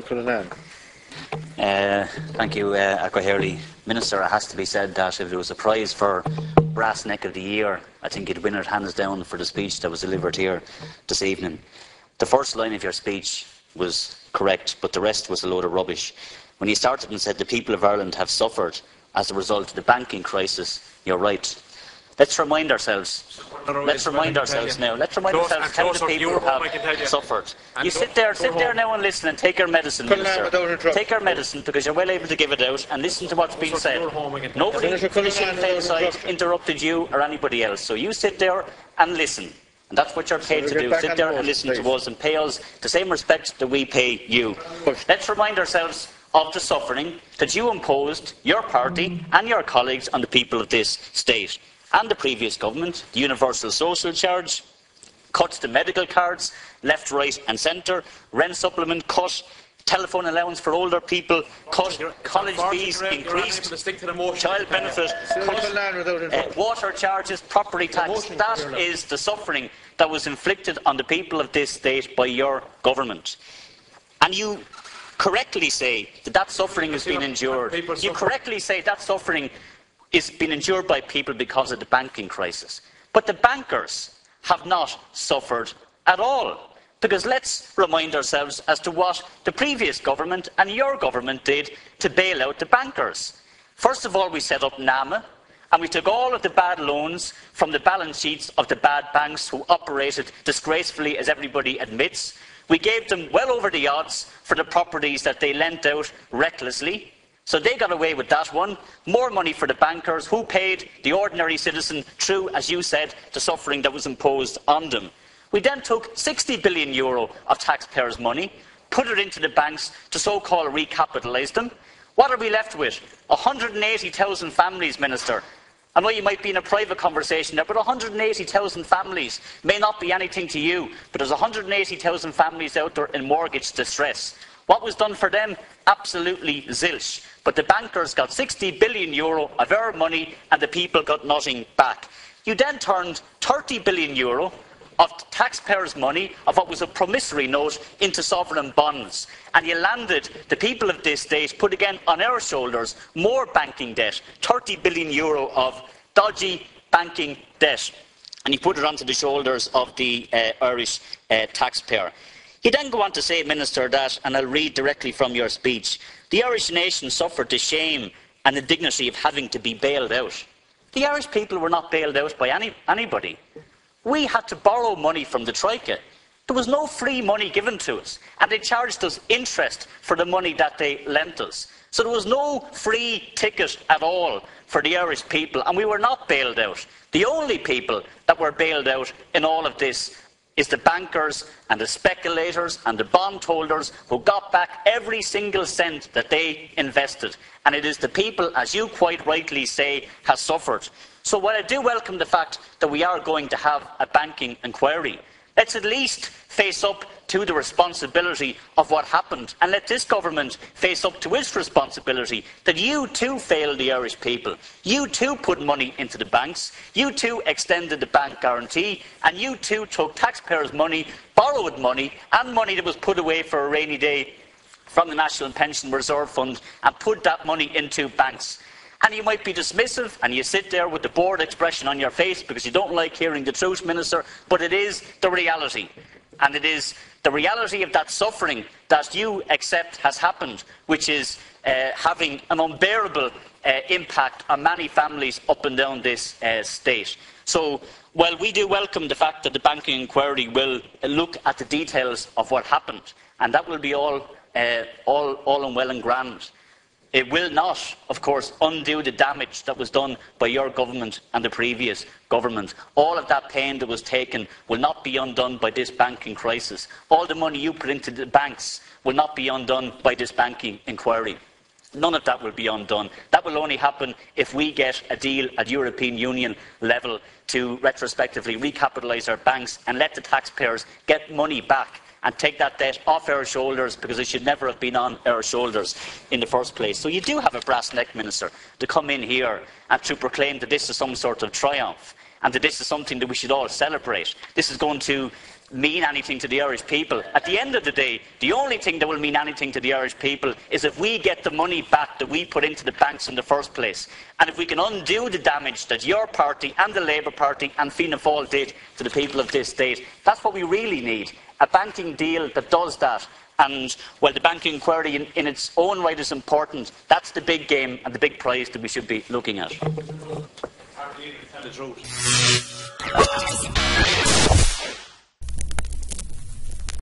Cullinane. Thank you, Kehoe. Minister, it has to be said that if there was a prize for Brass Neck of the Year, I think you'd win it hands down for the speech that was delivered here this evening. The first line of your speech was correct, but the rest was a load of rubbish. When you started and said the people of Ireland have suffered as a result of the banking crisis, you're right. Let's remind ourselves. Let's remind ourselves now. Let's remind ourselves how the people have suffered. You sit there now and listen and take your medicine, Minister. Take your medicine because you're well able to give it out and listen to what's being said. Nobody from the Sinn Féin side interrupted you or anybody else. So you sit there and listen. And that's what you're paid to do. Sit there and listen to us and pay us the same respect that we pay you. Let's remind ourselves of the suffering that you imposed, your party and your colleagues, on the people of this state. And the previous government, the universal social charge, cuts to medical cards, left, right and centre, rent supplement cut, telephone allowance for older people cut, college fees increased, child benefit cut, water charges, property tax. That is the suffering that was inflicted on the people of this state by your government. And you correctly say that that suffering has been endured. You correctly say that suffering is being endured by people because of the banking crisis. But the bankers have not suffered at all. Because let's remind ourselves as to what the previous government and your government did to bail out the bankers. First of all, we set up NAMA, and we took all of the bad loans from the balance sheets of the bad banks who operated disgracefully, as everybody admits. We gave them well over the odds for the properties that they lent out recklessly. So they got away with that one. More money for the bankers, who paid the ordinary citizen through, as you said, the suffering that was imposed on them. We then took €60 billion of taxpayers' money, put it into the banks to so-called recapitalise them. What are we left with? 180,000 families, Minister. I know you might be in a private conversation there, but 180,000 families may not be anything to you, but there's 180,000 families out there in mortgage distress. What was done for them? Absolutely zilch. But the bankers got €60 billion of our money and the people got nothing back. You then turned €30 billion of taxpayers' money, of what was a promissory note, into sovereign bonds. And you landed the people of this state, put again on our shoulders, more banking debt, €30 billion of dodgy banking debt. And you put it onto the shoulders of the Irish taxpayer. You then go on to say, Minister, that, and I'll read directly from your speech, the Irish nation suffered the shame and the dignity of having to be bailed out. The Irish people were not bailed out by anybody. We had to borrow money from the Troika. There was no free money given to us, and they charged us interest for the money that they lent us. So there was no free ticket at all for the Irish people, and we were not bailed out. The only people that were bailed out in all of this is the bankers and the speculators and the bondholders who got back every single cent that they invested. And it is the people, as you quite rightly say, has suffered. So while I do welcome the fact that we are going to have a banking inquiry, let's at least face up to the responsibility of what happened, and let this government face up to its responsibility that you too failed the Irish people. You too put money into the banks, you too extended the bank guarantee, and you too took taxpayers' money, borrowed money, and money that was put away for a rainy day from the National Pension Reserve Fund, and put that money into banks. And you might be dismissive, and you sit there with the bored expression on your face because you don't like hearing the truth, Minister, but it is the reality. And it is the reality of that suffering that you accept has happened, which is having an unbearable impact on many families up and down this state. So, while we do welcome the fact that the banking inquiry will look at the details of what happened, and that will be all and well and grand, it will not, of course, undo the damage that was done by your government and the previous government. All of that pain that was taken will not be undone by this banking crisis. All the money you put into the banks will not be undone by this banking inquiry. None of that will be undone. That will only happen if we get a deal at European Union level to retrospectively recapitalise our banks and let the taxpayers get money back and take that debt off our shoulders, because it should never have been on our shoulders in the first place. So you do have a brass neck, Minister, to come in here and to proclaim that this is some sort of triumph. and that this is something that we should all celebrate. This is going to mean anything to the Irish people. At the end of the day, the only thing that will mean anything to the Irish people is if we get the money back that we put into the banks in the first place. And if we can undo the damage that your party and the Labour Party and Fianna Fáil did to the people of this state. That's what we really need. A banking deal that does that. And while the banking inquiry in its own right is important, that's the big game and the big prize that we should be looking at.